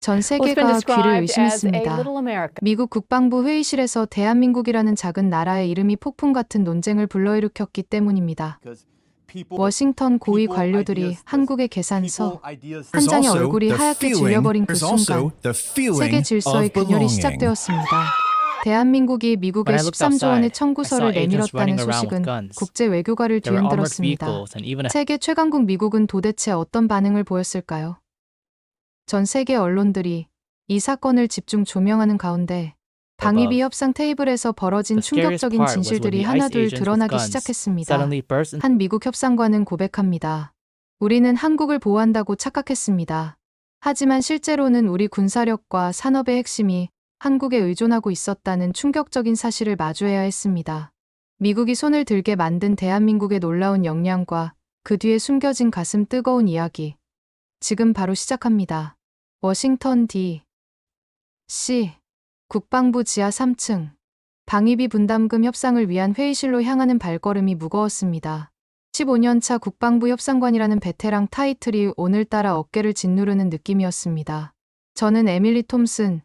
전 Well, it's been 세계가 귀를 described as a 의심했습니다. little America. 미국 국방부 회의실에서 대한민국이라는 작은 나라의 이름이 폭풍 같은 논쟁을 불러일으켰기 때문입니다. 워싱턴 고위 관료들이 한국의 계산서 한 장의 얼굴이 하얗게 질려버린 그 순간 세계 질서의 균열이 시작되었습니다. 대한민국이 미국에 13조 원의 청구서를 내밀었다는 소식은 국제 외교가를 뒤흔들었습니다. 세계 최강국 미국은 도대체 어떤 반응을 보였을까요? 전 세계 언론들이 이 사건을 집중 조명하는 가운데 방위비 협상 테이블에서 벌어진 충격적인 진실들이 하나둘 드러나기 시작했습니다. 한 미국 협상관은 고백합니다. 우리는 한국을 보호한다고 착각했습니다. 하지만 실제로는 우리 군사력과 산업의 핵심이 한국에 의존하고 있었다는 충격적인 사실을 마주해야 했습니다. 미국이 손을 들게 만든 대한민국의 놀라운 역량과 그 뒤에 숨겨진 가슴 뜨거운 이야기. 지금 바로 시작합니다. 워싱턴 D.C. 국방부 지하 3층. 방위비 분담금 협상을 위한 회의실로 향하는 발걸음이 무거웠습니다. 15년차 국방부 협상관이라는 베테랑 타이틀이 오늘따라 어깨를 짓누르는 느낌이었습니다. 저는 에밀리 톰슨,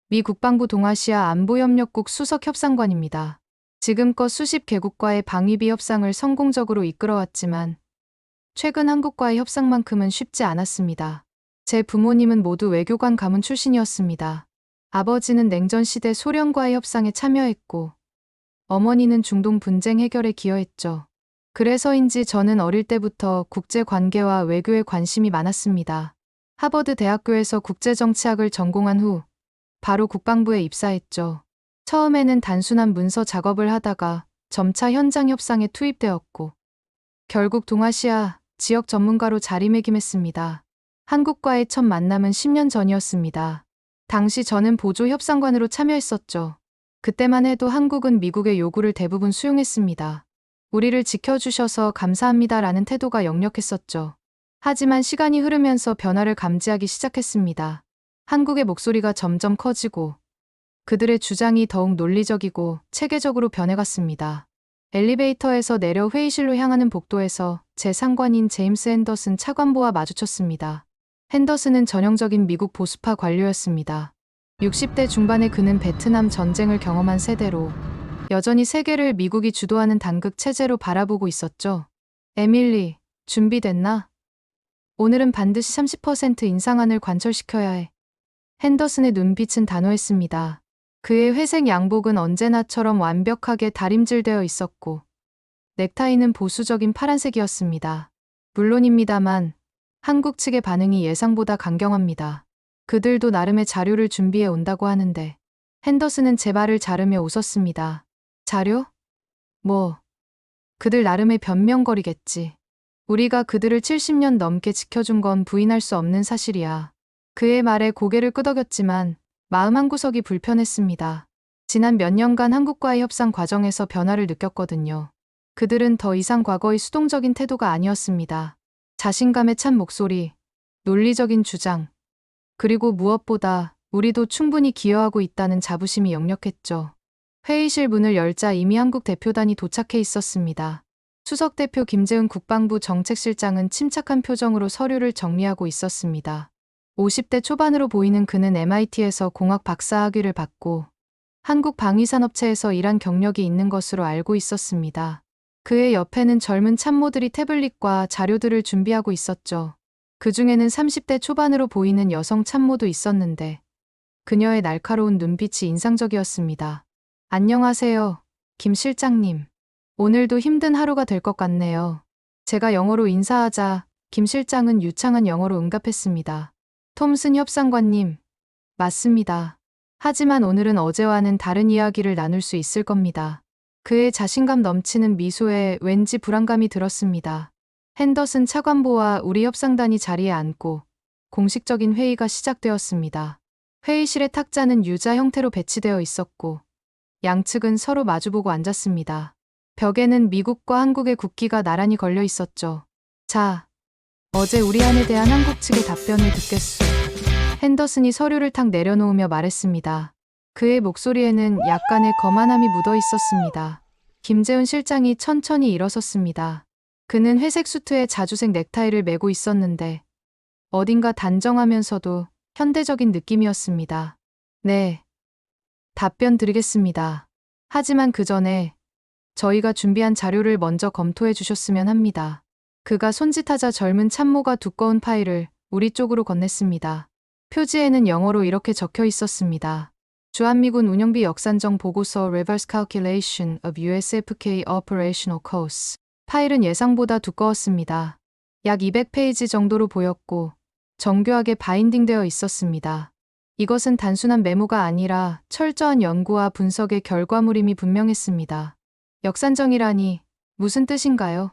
미 국방부 동아시아 안보협력국 수석협상관입니다. 지금껏 수십 개국과의 방위비 협상을 성공적으로 이끌어왔지만 최근 한국과의 협상만큼은 쉽지 않았습니다. 제 부모님은 모두 외교관 가문 출신이었습니다. 아버지는 냉전시대 소련과의 협상에 참여했고 어머니는 중동 분쟁 해결에 기여했죠. 그래서인지 저는 어릴 때부터 국제관계와 외교에 관심이 많았습니다. 하버드 대학교에서 국제정치학을 전공한 후 바로 국방부에 입사했죠. 처음에는 단순한 문서 작업을 하다가 점차 현장 협상에 투입되었고 결국 동아시아 지역 전문가로 자리매김했습니다. 한국과의 첫 만남은 10년 전이었습니다. 당시 저는 보조 협상관으로 참여했었죠. 그때만 해도 한국은 미국의 요구를 대부분 수용했습니다. 우리를 지켜주셔서 감사합니다라는 태도가 역력했었죠. 하지만 시간이 흐르면서 변화를 감지하기 시작했습니다. 한국의 목소리가 점점 커지고 그들의 주장이 더욱 논리적이고 체계적으로 변해갔습니다. 엘리베이터에서 내려 회의실로 향하는 복도에서 제 상관인 제임스 핸더슨 차관보와 마주쳤습니다. 핸더슨은 전형적인 미국 보수파 관료였습니다. 60대 중반의 그는 베트남 전쟁을 경험한 세대로 여전히 세계를 미국이 주도하는 단극 체제로 바라보고 있었죠. 에밀리, 준비됐나? 오늘은 반드시 30% 인상안을 관철시켜야 해. 핸더슨의 눈빛은 단호했습니다. 그의 회색 양복은 언제나처럼 완벽하게 다림질되어 있었고 넥타이는 보수적인 파란색이었습니다. 물론입니다만 한국 측의 반응이 예상보다 강경합니다. 그들도 나름의 자료를 준비해 온다고 하는데 핸더슨은 제 말을 자르며 웃었습니다. 자료? 뭐, 그들 나름의 변명거리겠지. 우리가 그들을 70년 넘게 지켜준 건 부인할 수 없는 사실이야. 그의 말에 고개를 끄덕였지만 마음 한구석이 불편했습니다. 지난 몇 년간 한국과의 협상 과정에서 변화를 느꼈거든요. 그들은 더 이상 과거의 수동적인 태도가 아니었습니다. 자신감에 찬 목소리, 논리적인 주장, 그리고 무엇보다 우리도 충분히 기여하고 있다는 자부심이 역력했죠. 회의실 문을 열자 이미 한국 대표단이 도착해 있었습니다. 수석대표 김재훈 국방부 정책실장은 침착한 표정으로 서류를 정리하고 있었습니다. 50대 초반으로 보이는 그는 MIT에서 공학 박사학위를 받고 한국 방위산업체에서 일한 경력이 있는 것으로 알고 있었습니다. 그의 옆에는 젊은 참모들이 태블릿과 자료들을 준비하고 있었죠. 그 중에는 30대 초반으로 보이는 여성 참모도 있었는데 그녀의 날카로운 눈빛이 인상적이었습니다. 안녕하세요, 김 실장님. 오늘도 힘든 하루가 될 것 같네요. 제가 영어로 인사하자 김 실장은 유창한 영어로 응답했습니다. 톰슨 협상관님, 맞습니다. 하지만 오늘은 어제와는 다른 이야기를 나눌 수 있을 겁니다. 그의 자신감 넘치는 미소에 왠지 불안감이 들었습니다. 핸더슨 차관보와 우리 협상단이 자리에 앉고 공식적인 회의가 시작되었습니다. 회의실의 탁자는 U자 형태로 배치되어 있었고 양측은 서로 마주보고 앉았습니다. 벽에는 미국과 한국의 국기가 나란히 걸려 있었죠. 자, 어제 우리 안에 대한 한국 측의 답변을 듣겠소. 핸더슨이 서류를 탁 내려놓으며 말했습니다. 그의 목소리에는 약간의 거만함이 묻어 있었습니다. 김재훈 실장이 천천히 일어섰습니다. 그는 회색 수트에 자주색 넥타이를 메고 있었는데 어딘가 단정하면서도 현대적인 느낌이었습니다. 네. 답변 드리겠습니다. 하지만 그 전에 저희가 준비한 자료를 먼저 검토해 주셨으면 합니다. 그가 손짓하자 젊은 참모가 두꺼운 파일을 우리 쪽으로 건넸습니다. 표지에는 영어로 이렇게 적혀 있었습니다. 주한미군 운영비 역산정 보고서 Reverse Calculation of USFK Operational Costs. 파일은 예상보다 두꺼웠습니다. 약 200페이지 정도로 보였고 정교하게 바인딩되어 있었습니다. 이것은 단순한 메모가 아니라 철저한 연구와 분석의 결과물임이 분명했습니다. 역산정이라니 무슨 뜻인가요?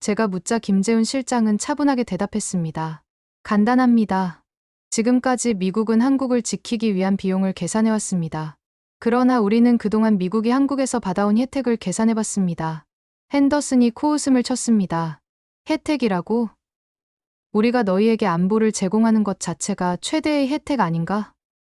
제가 묻자 김재훈 실장은 차분하게 대답했습니다. 간단합니다. 지금까지 미국은 한국을 지키기 위한 비용을 계산해왔습니다. 그러나 우리는 그동안 미국이 한국에서 받아온 혜택을 계산해봤습니다. 핸더슨이 코웃음을 쳤습니다. 혜택이라고? 우리가 너희에게 안보를 제공하는 것 자체가 최대의 혜택 아닌가?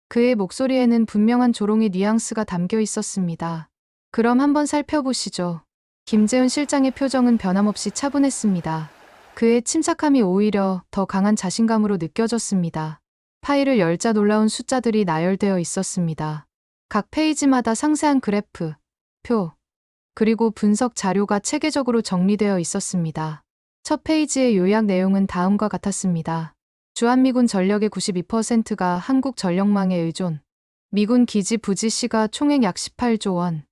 그의 목소리에는 분명한 조롱의 뉘앙스가 담겨 있었습니다. 그럼 한번 살펴보시죠. 김재훈 실장의 표정은 변함없이 차분했습니다. 그의 침착함이 오히려 더 강한 자신감으로 느껴졌습니다. 파일을 열자 놀라운 숫자들이 나열되어 있었습니다. 각 페이지마다 상세한 그래프, 표, 그리고 분석 자료가 체계적으로 정리되어 있었습니다. 첫 페이지의 요약 내용은 다음과 같았습니다. 주한미군 전력의 92%가 한국 전력망에 의존. 미군 기지 부지 시가 총액 약 18조 원.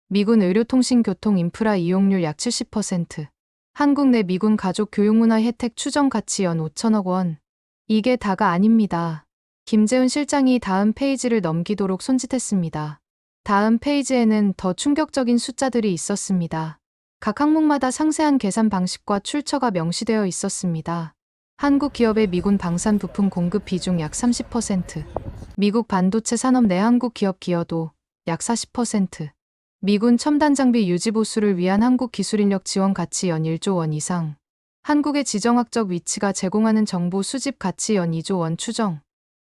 미군 의료통신교통 인프라 이용률 약 70%. 한국 내 미군 가족 교육문화 혜택 추정 가치 연 5천억 원. 이게 다가 아닙니다. 김재훈 실장이 다음 페이지를 넘기도록 손짓했습니다. 다음 페이지에는 더 충격적인 숫자들이 있었습니다. 각 항목마다 상세한 계산 방식과 출처가 명시되어 있었습니다. 한국 기업의 미군 방산 부품 공급 비중 약 30%, 미국 반도체 산업 내 한국 기업 기여도 약 40%, 미군 첨단 장비 유지 보수를 위한 한국 기술인력 지원 가치 연 1조 원 이상, 한국의 지정학적 위치가 제공하는 정보 수집 가치 연 2조 원 추정.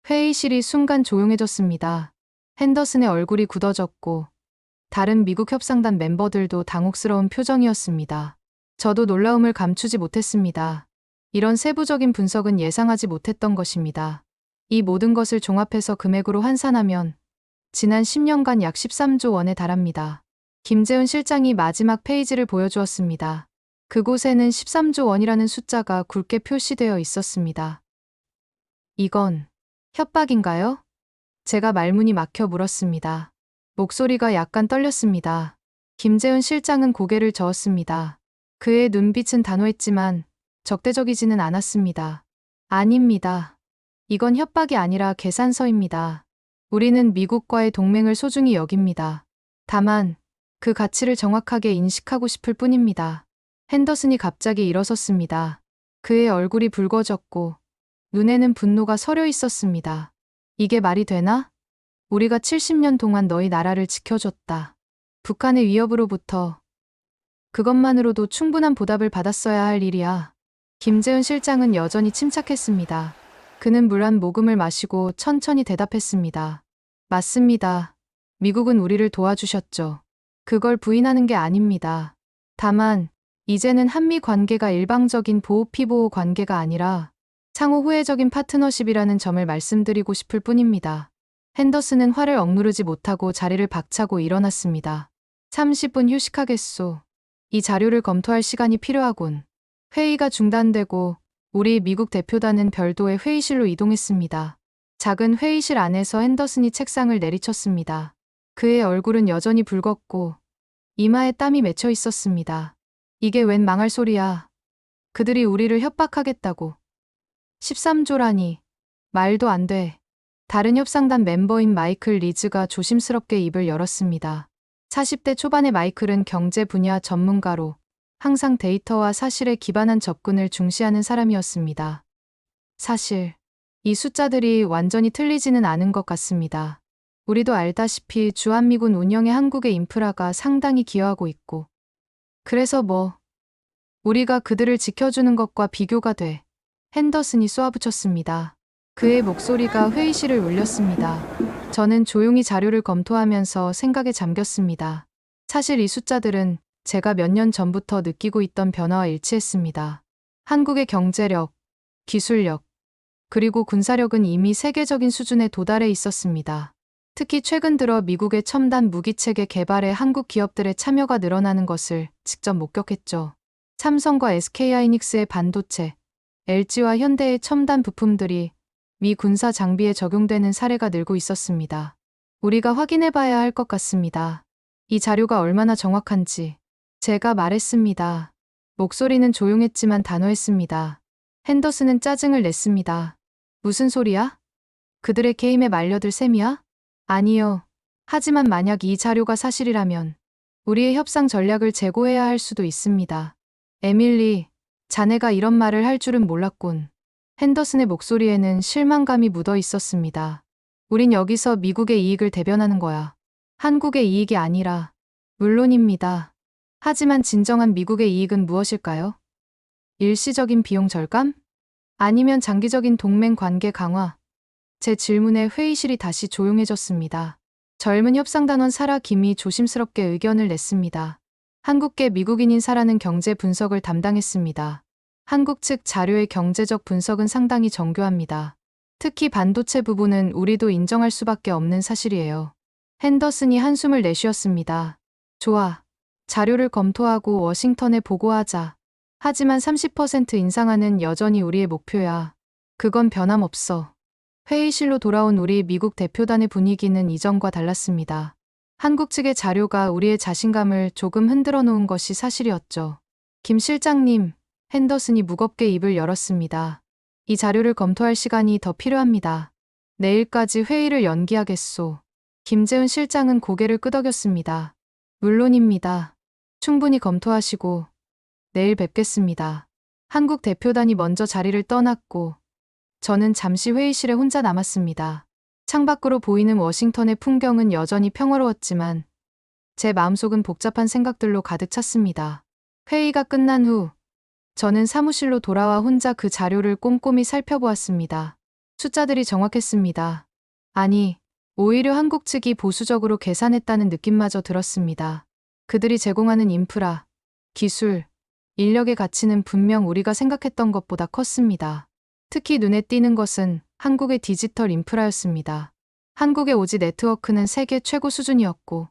회의실이 순간 조용해졌습니다. 핸더슨의 얼굴이 굳어졌고 다른 미국 협상단 멤버들도 당혹스러운 표정이었습니다. 저도 놀라움을 감추지 못했습니다. 이런 세부적인 분석은 예상하지 못했던 것입니다. 이 모든 것을 종합해서 금액으로 환산하면 지난 10년간 약 13조 원에 달합니다. 김재훈 실장이 마지막 페이지를 보여주었습니다. 그곳에는 13조 원이라는 숫자가 굵게 표시되어 있었습니다. 이건 협박인가요? 제가 말문이 막혀 물었습니다. 목소리가 약간 떨렸습니다. 김재훈 실장은 고개를 저었습니다. 그의 눈빛은 단호했지만 적대적이지는 않았습니다. 아닙니다. 이건 협박이 아니라 계산서입니다. 우리는 미국과의 동맹을 소중히 여깁니다. 다만 그 가치를 정확하게 인식하고 싶을 뿐입니다. 핸더슨이 갑자기 일어섰습니다. 그의 얼굴이 붉어졌고 눈에는 분노가 서려 있었습니다. 이게 말이 되나? 우리가 70년 동안 너희 나라를 지켜줬다. 북한의 위협으로부터. 그것만으로도 충분한 보답을 받았어야 할 일이야. 김재훈 실장은 여전히 침착했습니다. 그는 물 한 모금을 마시고 천천히 대답했습니다. 맞습니다. 미국은 우리를 도와주셨죠. 그걸 부인하는 게 아닙니다. 다만 이제는 한미 관계가 일방적인 보호-피보호 관계가 아니라 상호 후회적인 파트너십이라는 점을 말씀드리고 싶을 뿐입니다. 핸더슨은 화를 억누르지 못하고 자리를 박차고 일어났습니다. 30분 휴식하겠소. 이 자료를 검토할 시간이 필요하군. 회의가 중단되고 우리 미국 대표단은 별도의 회의실로 이동했습니다. 작은 회의실 안에서 핸더슨이 책상을 내리쳤습니다. 그의 얼굴은 여전히 붉었고 이마에 땀이 맺혀 있었습니다. 이게 웬 망할 소리야. 그들이 우리를 협박하겠다고. 13조라니. 말도 안 돼. 다른 협상단 멤버인 마이클 리즈가 조심스럽게 입을 열었습니다. 40대 초반의 마이클은 경제 분야 전문가로 항상 데이터와 사실에 기반한 접근을 중시하는 사람이었습니다. 사실 이 숫자들이 완전히 틀리지는 않은 것 같습니다. 우리도 알다시피 주한미군 운영에 한국의 인프라가 상당히 기여하고 있고 그래서 우리가 그들을 지켜주는 것과 비교가 돼. 핸더슨이 쏘아붙였습니다. 그의 목소리가 회의실을 울렸습니다. 저는 조용히 자료를 검토하면서 생각에 잠겼습니다. 사실 이 숫자들은 제가 몇 년 전부터 느끼고 있던 변화와 일치했습니다. 한국의 경제력, 기술력, 그리고 군사력은 이미 세계적인 수준에 도달해 있었습니다. 특히 최근 들어 미국의 첨단 무기체계 개발에 한국 기업들의 참여가 늘어나는 것을 직접 목격했죠. 삼성과 SK하이닉스의 반도체, LG와 현대의 첨단 부품들이 미 군사 장비에 적용되는 사례가 늘고 있었습니다. 우리가 확인해 봐야 할 것 같습니다. 이 자료가 얼마나 정확한지. 제가 말했습니다. 목소리는 조용했지만 단호했습니다. 핸더슨은 짜증을 냈습니다. 무슨 소리야? 그들의 게임에 말려들 셈이야? 아니요. 하지만 만약 이 자료가 사실이라면 우리의 협상 전략을 재고해야 할 수도 있습니다. 에밀리, 자네가 이런 말을 할 줄은 몰랐군. 핸더슨의 목소리에는 실망감이 묻어 있었습니다. 우린 여기서 미국의 이익을 대변하는 거야. 한국의 이익이 아니라. 물론입니다. 하지만 진정한 미국의 이익은 무엇일까요? 일시적인 비용 절감? 아니면 장기적인 동맹 관계 강화? 제 질문에 회의실이 다시 조용해졌습니다. 젊은 협상단원 사라 김이 조심스럽게 의견을 냈습니다. 한국계 미국인인 사라는 경제 분석을 담당했습니다. 한국 측 자료의 경제적 분석은 상당히 정교합니다. 특히 반도체 부분은 우리도 인정할 수밖에 없는 사실이에요. 핸더슨이 한숨을 내쉬었습니다. 좋아. 자료를 검토하고 워싱턴에 보고하자. 하지만 30% 인상하는 여전히 우리의 목표야. 그건 변함없어. 회의실로 돌아온 우리 미국 대표단의 분위기는 이전과 달랐습니다. 한국 측의 자료가 우리의 자신감을 조금 흔들어 놓은 것이 사실이었죠. 김 실장님, 핸더슨이 무겁게 입을 열었습니다. 이 자료를 검토할 시간이 더 필요합니다. 내일까지 회의를 연기하겠소. 김재훈 실장은 고개를 끄덕였습니다. 물론입니다. 충분히 검토하시고 내일 뵙겠습니다. 한국 대표단이 먼저 자리를 떠났고 저는 잠시 회의실에 혼자 남았습니다. 창밖으로 보이는 워싱턴의 풍경은 여전히 평화로웠지만 제 마음속은 복잡한 생각들로 가득 찼습니다. 회의가 끝난 후 저는 사무실로 돌아와 혼자 그 자료를 꼼꼼히 살펴보았습니다. 숫자들이 정확했습니다. 아니, 오히려 한국 측이 보수적으로 계산했다는 느낌마저 들었습니다. 그들이 제공하는 인프라, 기술, 인력의 가치는 분명 우리가 생각했던 것보다 컸습니다. 특히 눈에 띄는 것은 한국의 디지털 인프라였습니다. 한국의 오지 네트워크는 세계 최고 수준이었고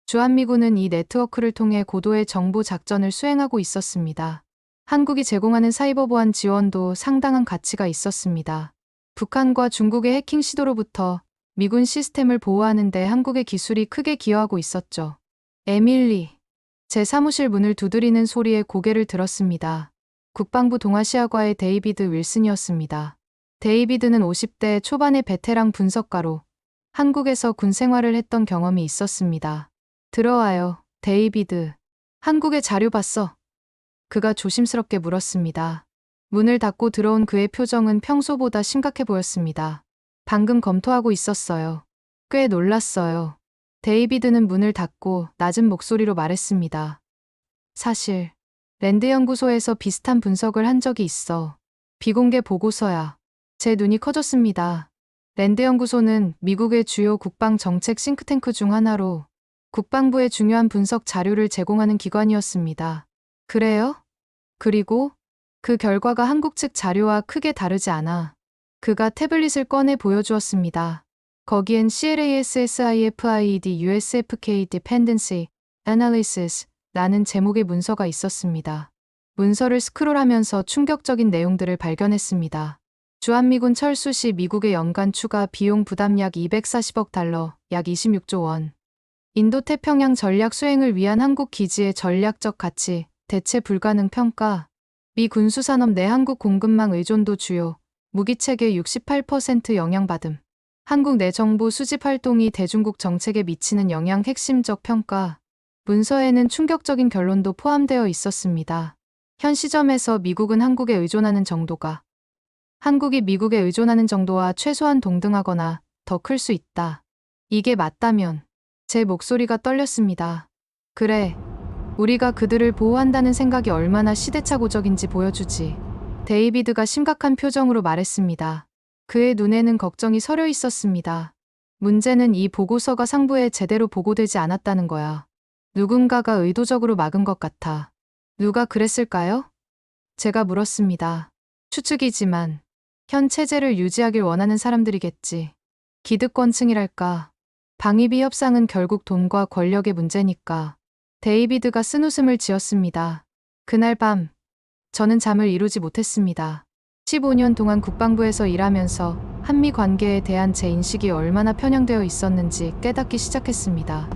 주한미군은 이 네트워크를 통해 고도의 정보 작전을 수행하고 있었습니다. 한국이 제공하는 사이버 보안 지원도 상당한 가치가 있었습니다. 북한과 중국의 해킹 시도로부터 미군 시스템을 보호하는 데 한국의 기술이 크게 기여하고 있었죠. 에밀리, 제 사무실 문을 두드리는 소리에 고개를 들었습니다. 국방부 동아시아과의 데이비드 윌슨이었습니다. 데이비드는 50대 초반의 베테랑 분석가로 한국에서 군 생활을 했던 경험이 있었습니다. 들어와요, 데이비드. 한국의 자료 봤어? 그가 조심스럽게 물었습니다. 문을 닫고 들어온 그의 표정은 평소보다 심각해 보였습니다. 방금 검토하고 있었어요. 꽤 놀랐어요. 데이비드는 문을 닫고 낮은 목소리로 말했습니다. 사실 랜드 연구소에서 비슷한 분석을 한 적이 있어. 비공개 보고서야. 제 눈이 커졌습니다. 랜드 연구소는 미국의 주요 국방 정책 싱크탱크 중 하나로 국방부에 중요한 분석 자료를 제공하는 기관이었습니다. 그래요? 그리고 그 결과가 한국 측 자료와 크게 다르지 않아. 그가 태블릿을 꺼내 보여주었습니다. 거기엔 CLASSIFIED USFK Dependency Analysis 라는 제목의 문서가 있었습니다. 문서를 스크롤하면서 충격적인 내용들을 발견했습니다. 주한미군 철수 시 미국의 연간 추가 비용 부담 약 240억 달러, 약 26조 원. 인도태평양 전략 수행을 위한 한국 기지의 전략적 가치, 대체 불가능 평가. 미 군수산업 내 한국 공급망 의존도 주요, 무기체계 68% 영향받음. 한국 내 정보 수집 활동이 대중국 정책에 미치는 영향 핵심적 평가. 문서에는 충격적인 결론도 포함되어 있었습니다. 현 시점에서 미국은 한국에 의존하는 정도가 한국이 미국에 의존하는 정도와 최소한 동등하거나 더 클 수 있다. 이게 맞다면 제 목소리가 떨렸습니다. 그래, 우리가 그들을 보호한다는 생각이 얼마나 시대착오적인지 보여주지. 데이비드가 심각한 표정으로 말했습니다. 그의 눈에는 걱정이 서려 있었습니다. 문제는 이 보고서가 상부에 제대로 보고되지 않았다는 거야. 누군가가 의도적으로 막은 것 같아. 누가 그랬을까요? 제가 물었습니다. 추측이지만 현 체제를 유지하길 원하는 사람들이겠지. 기득권층이랄까. 방위비 협상은 결국 돈과 권력의 문제니까. 데이비드가 쓴웃음을 지었습니다. 그날 밤, 저는 잠을 이루지 못했습니다. 15년 동안 국방부에서 일하면서 한미 관계에 대한 제 인식이 얼마나 편향되어 있었는지 깨닫기 시작했습니다.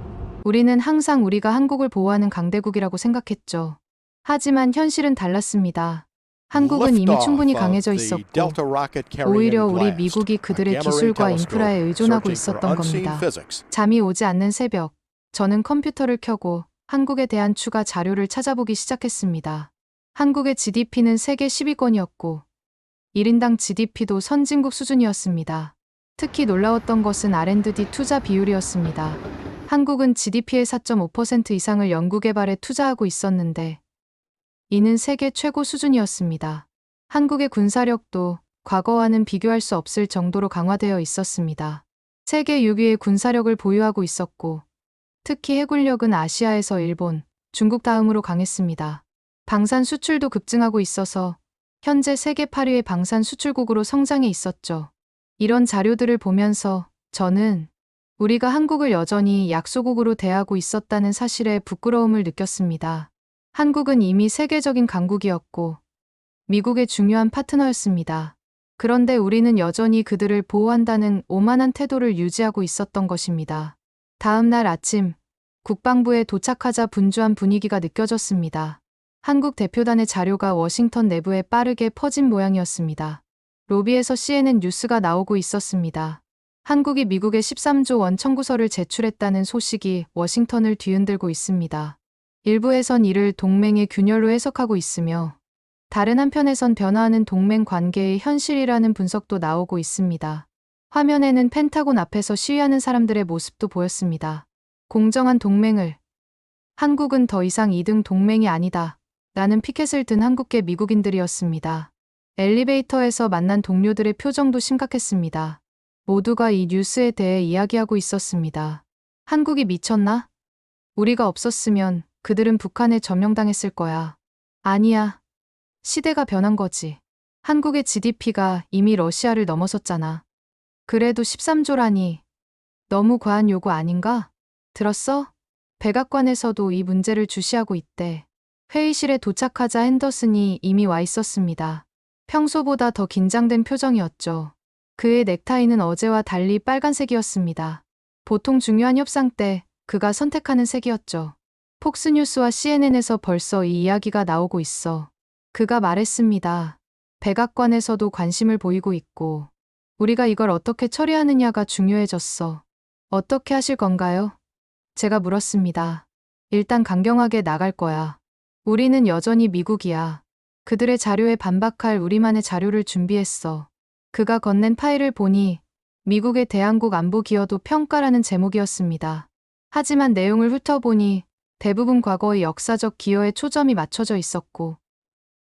우리는 항상 우리가 한국을 보호하는 강대국이라고 생각했죠. 하지만 현실은 달랐습니다. 한국은 이미 충분히 강해져 있었고 오히려 우리 미국이 그들의 기술과 인프라에 의존하고 있었던 겁니다. 잠이 오지 않는 새벽, 저는 컴퓨터를 켜고 한국에 대한 추가 자료를 찾아보기 시작했습니다. 한국의 GDP는 세계 10위권이었고 1인당 GDP도 선진국 수준이었습니다. 특히 놀라웠던 것은 R&D 투자 비율이었습니다. 한국은 GDP의 4.5% 이상을 연구개발에 투자하고 있었는데 이는 세계 최고 수준이었습니다. 한국의 군사력도 과거와는 비교할 수 없을 정도로 강화되어 있었습니다. 세계 6위의 군사력을 보유하고 있었고 특히 해군력은 아시아에서 일본, 중국 다음으로 강했습니다. 방산 수출도 급증하고 있어서 현재 세계 8위의 방산 수출국으로 성장해 있었죠. 이런 자료들을 보면서 저는 우리가 한국을 여전히 약소국으로 대하고 있었다는 사실에 부끄러움을 느꼈습니다. 한국은 이미 세계적인 강국이었고 미국의 중요한 파트너였습니다. 그런데 우리는 여전히 그들을 보호한다는 오만한 태도를 유지하고 있었던 것입니다. 다음 날 아침, 국방부에 도착하자 분주한 분위기가 느껴졌습니다. 한국 대표단의 자료가 워싱턴 내부에 빠르게 퍼진 모양이었습니다. 로비에서 CNN 뉴스가 나오고 있었습니다. 한국이 미국에 13조 원 청구서를 제출했다는 소식이 워싱턴을 뒤흔들고 있습니다. 일부에선 이를 동맹의 균열로 해석하고 있으며 다른 한편에선 변화하는 동맹 관계의 현실이라는 분석도 나오고 있습니다. 화면에는 펜타곤 앞에서 시위하는 사람들의 모습도 보였습니다. 공정한 동맹을. 한국은 더 이상 2등 동맹이 아니다. 라는 피켓을 든 한국계 미국인들이었습니다. 엘리베이터에서 만난 동료들의 표정도 심각했습니다. 모두가 이 뉴스에 대해 이야기하고 있었습니다. 한국이 미쳤나? 우리가 없었으면 그들은 북한에 점령당했을 거야. 아니야. 시대가 변한 거지. 한국의 GDP가 이미 러시아를 넘어섰잖아. 그래도 13조라니. 너무 과한 요구 아닌가? 들었어? 백악관에서도 이 문제를 주시하고 있대. 회의실에 도착하자 핸더슨이 이미 와 있었습니다. 평소보다 더 긴장된 표정이었죠. 그의 넥타이는 어제와 달리 빨간색이었습니다. 보통 중요한 협상 때 그가 선택하는 색이었죠. 폭스뉴스와 CNN에서 벌써 이 이야기가 나오고 있어. 그가 말했습니다. 백악관에서도 관심을 보이고 있고 우리가 이걸 어떻게 처리하느냐가 중요해졌어. 어떻게 하실 건가요? 제가 물었습니다. 일단 강경하게 나갈 거야. 우리는 여전히 미국이야. 그들의 자료에 반박할 우리만의 자료를 준비했어. 그가 건넨 파일을 보니 미국의 대한국 안보 기여도 평가라는 제목이었습니다. 하지만 내용을 훑어보니 대부분 과거의 역사적 기여에 초점이 맞춰져 있었고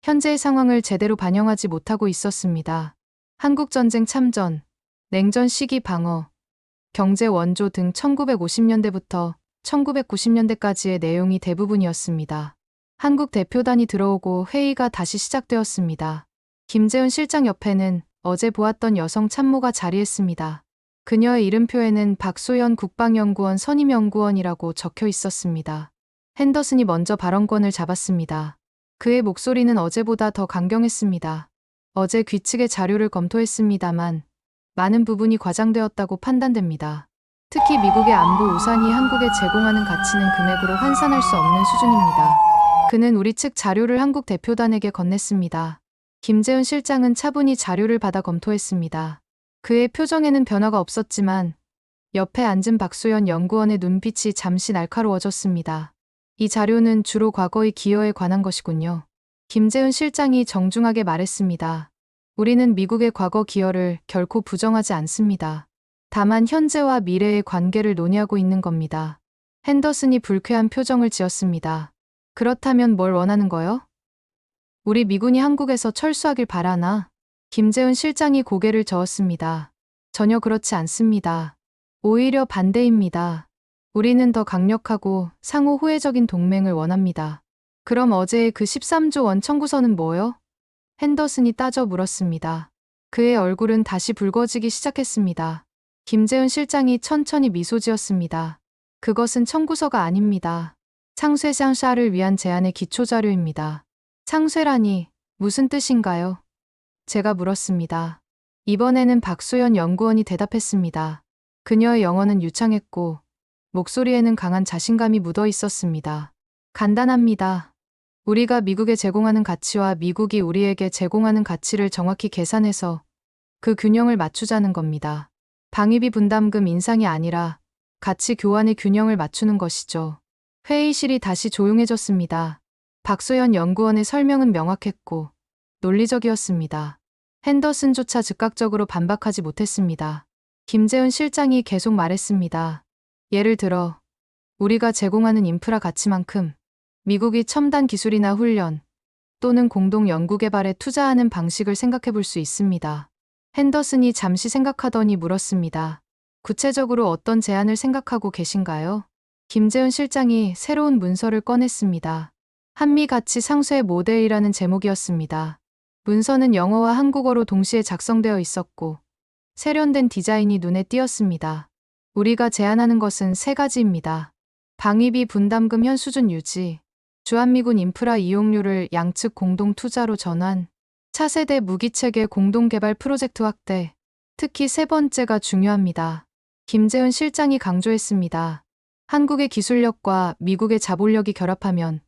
현재의 상황을 제대로 반영하지 못하고 있었습니다. 한국전쟁 참전, 냉전 시기 방어, 경제 원조 등 1950년대부터 1990년대까지의 내용이 대부분이었습니다. 한국 대표단이 들어오고 회의가 다시 시작되었습니다. 김재훈 실장 옆에는 어제 보았던 여성 참모가 자리했습니다. 그녀의 이름표에는 박소연 국방연구원 선임연구원이라고 적혀 있었습니다. 핸더슨이 먼저 발언권을 잡았습니다. 그의 목소리는 어제보다 더 강경했습니다. 어제 귀측의 자료를 검토했습니다만 많은 부분이 과장되었다고 판단됩니다. 특히 미국의 안보 우산이 한국에 제공하는 가치는 금액으로 환산할 수 없는 수준입니다. 그는 우리 측 자료를 한국 대표단에게 건넸습니다. 김재훈 실장은 차분히 자료를 받아 검토했습니다. 그의 표정에는 변화가 없었지만 옆에 앉은 박소연 연구원의 눈빛이 잠시 날카로워졌습니다. 이 자료는 주로 과거의 기여에 관한 것이군요. 김재훈 실장이 정중하게 말했습니다. 우리는 미국의 과거 기여를 결코 부정하지 않습니다. 다만 현재와 미래의 관계를 논의하고 있는 겁니다. 핸더슨이 불쾌한 표정을 지었습니다. 그렇다면 뭘 원하는 거요? 우리 미군이 한국에서 철수하길 바라나? 김재훈 실장이 고개를 저었습니다. 전혀 그렇지 않습니다. 오히려 반대입니다. 우리는 더 강력하고 상호 호혜적인 동맹을 원합니다. 그럼 어제의 그 13조 원 청구서는 뭐요? 핸더슨이 따져 물었습니다. 그의 얼굴은 다시 붉어지기 시작했습니다. 김재훈 실장이 천천히 미소 지었습니다. 그것은 청구서가 아닙니다. 상쇄상샤를 위한 제안의 기초자료입니다. 상쇄라니 무슨 뜻인가요? 제가 물었습니다. 이번에는 박소연 연구원이 대답했습니다. 그녀의 영어는 유창했고 목소리에는 강한 자신감이 묻어 있었습니다. 간단합니다. 우리가 미국에 제공하는 가치와 미국이 우리에게 제공하는 가치를 정확히 계산해서 그 균형을 맞추자는 겁니다. 방위비 분담금 인상이 아니라 가치 교환의 균형을 맞추는 것이죠. 회의실이 다시 조용해졌습니다. 박소연 연구원의 설명은 명확했고 논리적이었습니다. 핸더슨조차 즉각적으로 반박하지 못했습니다. 김재훈 실장이 계속 말했습니다. 예를 들어 우리가 제공하는 인프라 가치만큼 미국이 첨단 기술이나 훈련 또는 공동 연구개발에 투자하는 방식을 생각해 볼 수 있습니다. 핸더슨이 잠시 생각하더니 물었습니다. 구체적으로 어떤 제안을 생각하고 계신가요? 김재훈 실장이 새로운 문서를 꺼냈습니다. 한미 가치 상쇄 모델이라는 제목이었습니다. 문서는 영어와 한국어로 동시에 작성되어 있었고 세련된 디자인이 눈에 띄었습니다. 우리가 제안하는 것은 세 가지입니다. 방위비 분담금 현 수준 유지, 주한미군 인프라 이용률을 양측 공동 투자로 전환, 차세대 무기체계 공동 개발 프로젝트 확대, 특히 세 번째가 중요합니다. 김재훈 실장이 강조했습니다. 한국의 기술력과 미국의 자본력이 결합하면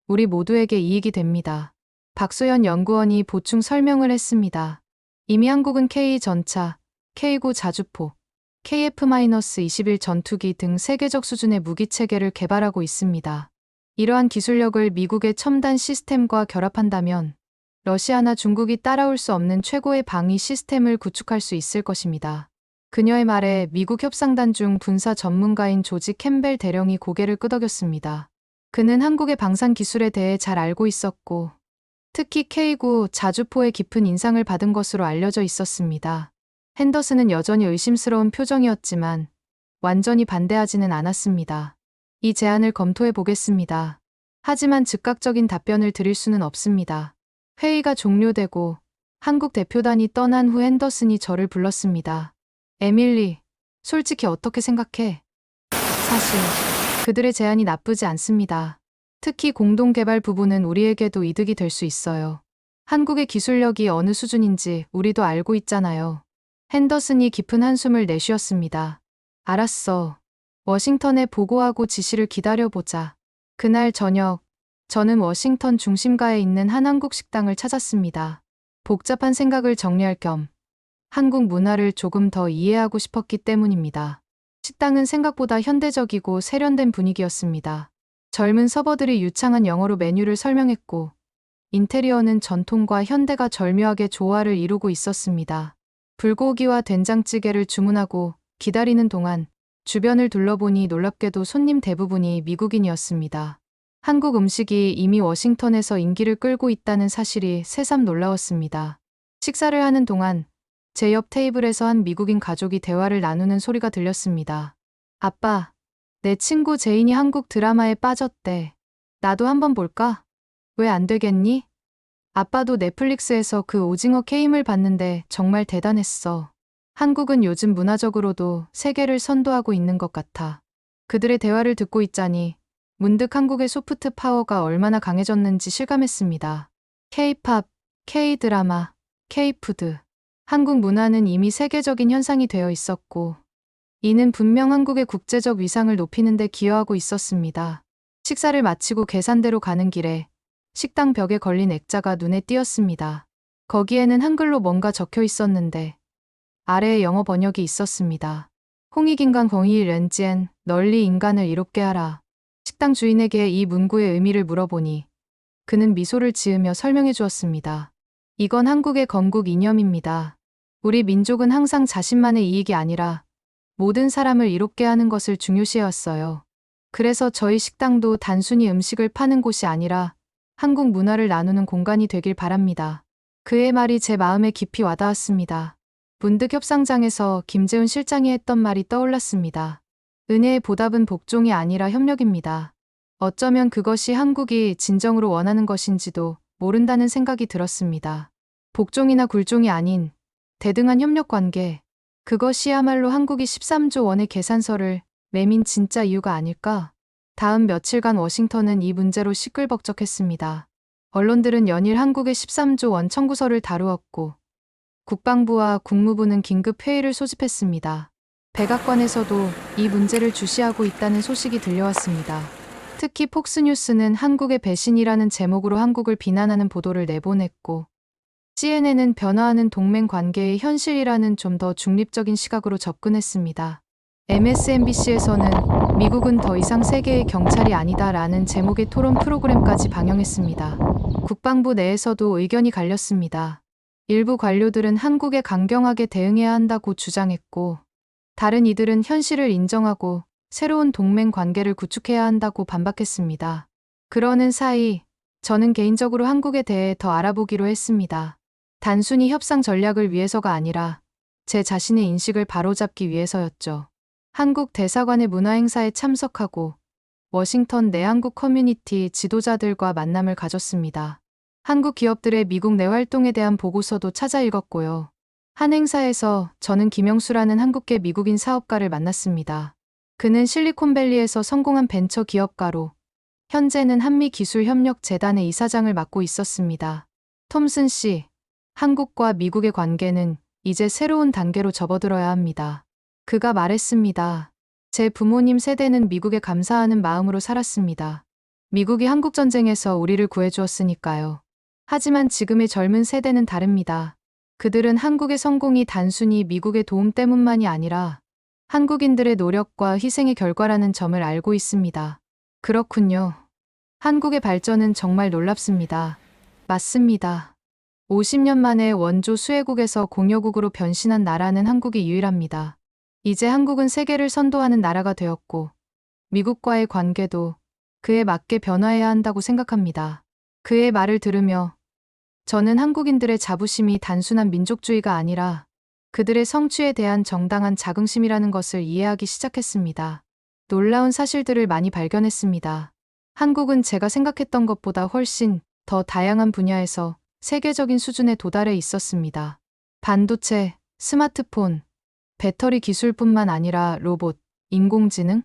우리 모두에게 이익이 됩니다. 박소연 연구원이 보충 설명을 했습니다. 이미 한국은 K-전차, K9 자주포, KF-21 전투기 등 세계적 수준의 무기체계를 개발하고 있습니다. 이러한 기술력을 미국의 첨단 시스템과 결합한다면 러시아나 중국이 따라올 수 없는 최고의 방위 시스템을 구축할 수 있을 것입니다. 그녀의 말에 미국 협상단 중 군사 전문가인 조지 캠벨 대령이 고개를 끄덕였습니다. 그는 한국의 방산 기술에 대해 잘 알고 있었고 특히 K9 자주포의 깊은 인상을 받은 것으로 알려져 있었습니다. 핸더슨은 여전히 의심스러운 표정이었지만 완전히 반대하지는 않았습니다. 이 제안을 검토해 보겠습니다. 하지만 즉각적인 답변을 드릴 수는 없습니다. 회의가 종료되고 한국 대표단이 떠난 후 핸더슨이 저를 불렀습니다. 에밀리, 솔직히 어떻게 생각해? 사실 그들의 제안이 나쁘지 않습니다. 특히 공동개발 부분은 우리에게도 이득이 될 수 있어요. 한국의 기술력이 어느 수준인지 우리도 알고 있잖아요. 핸더슨이 깊은 한숨을 내쉬었습니다. 알았어. 워싱턴에 보고하고 지시를 기다려보자. 그날 저녁, 저는 워싱턴 중심가에 있는 한 한국 식당을 찾았습니다. 복잡한 생각을 정리할 겸 한국 문화를 조금 더 이해하고 싶었기 때문입니다. 식당은 생각보다 현대적이고 세련된 분위기였습니다. 젊은 서버들이 유창한 영어로 메뉴를 설명했고 인테리어는 전통과 현대가 절묘하게 조화를 이루고 있었습니다. 불고기와 된장찌개를 주문하고 기다리는 동안 주변을 둘러보니 놀랍게도 손님 대부분이 미국인이었습니다. 한국 음식이 이미 워싱턴에서 인기를 끌고 있다는 사실이 새삼 놀라웠습니다. 식사를 하는 동안 제 옆 테이블에서 한 미국인 가족이 대화를 나누는 소리가 들렸습니다. 아빠, 내 친구 제인이 한국 드라마에 빠졌대. 나도 한번 볼까? 왜 안 되겠니? 아빠도 넷플릭스에서 그 오징어 게임을 봤는데 정말 대단했어. 한국은 요즘 문화적으로도 세계를 선도하고 있는 것 같아. 그들의 대화를 듣고 있자니 문득 한국의 소프트 파워가 얼마나 강해졌는지 실감했습니다. K-팝, K-드라마, K-푸드. 한국 문화는 이미 세계적인 현상이 되어 있었고 이는 분명 한국의 국제적 위상을 높이는 데 기여하고 있었습니다. 식사를 마치고 계산대로 가는 길에 식당 벽에 걸린 액자가 눈에 띄었습니다. 거기에는 한글로 뭔가 적혀 있었는데 아래에 영어 번역이 있었습니다. 홍익인간 권위 렌지엔 널리 인간을 이롭게 하라. 식당 주인에게 이 문구의 의미를 물어보니 그는 미소를 지으며 설명해 주었습니다. 이건 한국의 건국 이념입니다. 우리 민족은 항상 자신만의 이익이 아니라 모든 사람을 이롭게 하는 것을 중요시해왔어요. 그래서 저희 식당도 단순히 음식을 파는 곳이 아니라 한국 문화를 나누는 공간이 되길 바랍니다. 그의 말이 제 마음에 깊이 와닿았습니다. 문득 협상장에서 김재훈 실장이 했던 말이 떠올랐습니다. 은혜의 보답은 복종이 아니라 협력입니다. 어쩌면 그것이 한국이 진정으로 원하는 것인지도 모른다는 생각이 들었습니다. 복종이나 굴종이 아닌 대등한 협력 관계. 그것이야말로 한국이 13조 원의 계산서를 내민 진짜 이유가 아닐까? 다음 며칠간 워싱턴은 이 문제로 시끌벅적했습니다. 언론들은 연일 한국의 13조 원 청구서를 다루었고 국방부와 국무부는 긴급 회의를 소집했습니다. 백악관에서도 이 문제를 주시하고 있다는 소식이 들려왔습니다. 특히 폭스뉴스는 한국의 배신이라는 제목으로 한국을 비난하는 보도를 내보냈고 CNN은 변화하는 동맹 관계의 현실이라는 좀 더 중립적인 시각으로 접근했습니다. MSNBC에서는 미국은 더 이상 세계의 경찰이 아니다라는 제목의 토론 프로그램까지 방영했습니다. 국방부 내에서도 의견이 갈렸습니다. 일부 관료들은 한국에 강경하게 대응해야 한다고 주장했고 다른 이들은 현실을 인정하고 새로운 동맹 관계를 구축해야 한다고 반박했습니다. 그러는 사이 저는 개인적으로 한국에 대해 더 알아보기로 했습니다. 단순히 협상 전략을 위해서가 아니라 제 자신의 인식을 바로잡기 위해서였죠. 한국 대사관의 문화행사에 참석하고 워싱턴 내 한국 커뮤니티 지도자들과 만남을 가졌습니다. 한국 기업들의 미국 내 활동에 대한 보고서도 찾아 읽었고요. 한 행사에서 저는 김영수라는 한국계 미국인 사업가를 만났습니다. 그는 실리콘밸리에서 성공한 벤처 기업가로 현재는 한미기술협력재단의 이사장을 맡고 있었습니다. 톰슨 씨, 한국과 미국의 관계는 이제 새로운 단계로 접어들어야 합니다. 그가 말했습니다. 제 부모님 세대는 미국에 감사하는 마음으로 살았습니다. 미국이 한국전쟁에서 우리를 구해주었으니까요. 하지만 지금의 젊은 세대는 다릅니다. 그들은 한국의 성공이 단순히 미국의 도움 때문만이 아니라 한국인들의 노력과 희생의 결과라는 점을 알고 있습니다. 그렇군요. 한국의 발전은 정말 놀랍습니다. 맞습니다. 50년 만에 원조 수혜국에서 공여국으로 변신한 나라는 한국이 유일합니다. 이제 한국은 세계를 선도하는 나라가 되었고 미국과의 관계도 그에 맞게 변화해야 한다고 생각합니다. 그의 말을 들으며 저는 한국인들의 자부심이 단순한 민족주의가 아니라 그들의 성취에 대한 정당한 자긍심이라는 것을 이해하기 시작했습니다. 놀라운 사실들을 많이 발견했습니다. 한국은 제가 생각했던 것보다 훨씬 더 다양한 분야에서 세계적인 수준에 도달해 있었습니다. 반도체, 스마트폰, 배터리 기술뿐만 아니라 로봇, 인공지능,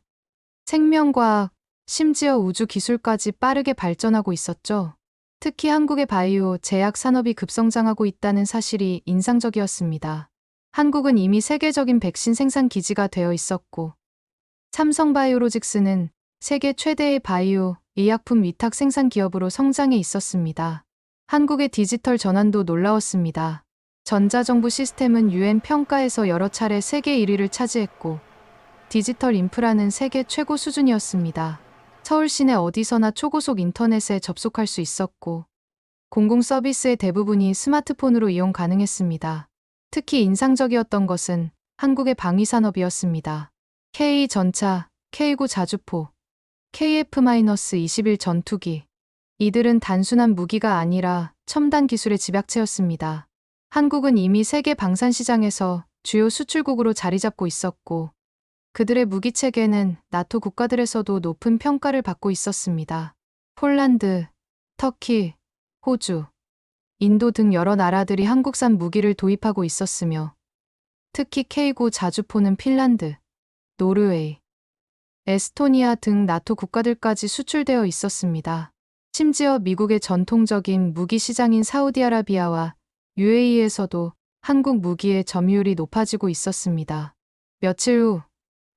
생명과학, 심지어 우주 기술까지 빠르게 발전하고 있었죠. 특히 한국의 바이오, 제약 산업이 급성장하고 있다는 사실이 인상적이었습니다. 한국은 이미 세계적인 백신 생산 기지가 되어 있었고 삼성바이오로직스는 세계 최대의 바이오, 의약품 위탁 생산 기업으로 성장해 있었습니다. 한국의 디지털 전환도 놀라웠습니다. 전자정부 시스템은 UN 평가에서 여러 차례 세계 1위를 차지했고 디지털 인프라는 세계 최고 수준이었습니다. 서울 시내 어디서나 초고속 인터넷에 접속할 수 있었고 공공 서비스의 대부분이 스마트폰으로 이용 가능했습니다. 특히 인상적이었던 것은 한국의 방위산업이었습니다. K전차, K9 자주포, KF-21 전투기. 이들은 단순한 무기가 아니라 첨단 기술의 집약체였습니다. 한국은 이미 세계 방산 시장에서 주요 수출국으로 자리 잡고 있었고 그들의 무기 체계는 나토 국가들에서도 높은 평가를 받고 있었습니다. 폴란드, 터키, 호주, 인도 등 여러 나라들이 한국산 무기를 도입하고 있었으며 특히 K9 자주포는 핀란드, 노르웨이, 에스토니아 등 나토 국가들까지 수출되어 있었습니다. 심지어 미국의 전통적인 무기 시장인 사우디아라비아와 UAE에서도 한국 무기의 점유율이 높아지고 있었습니다. 며칠 후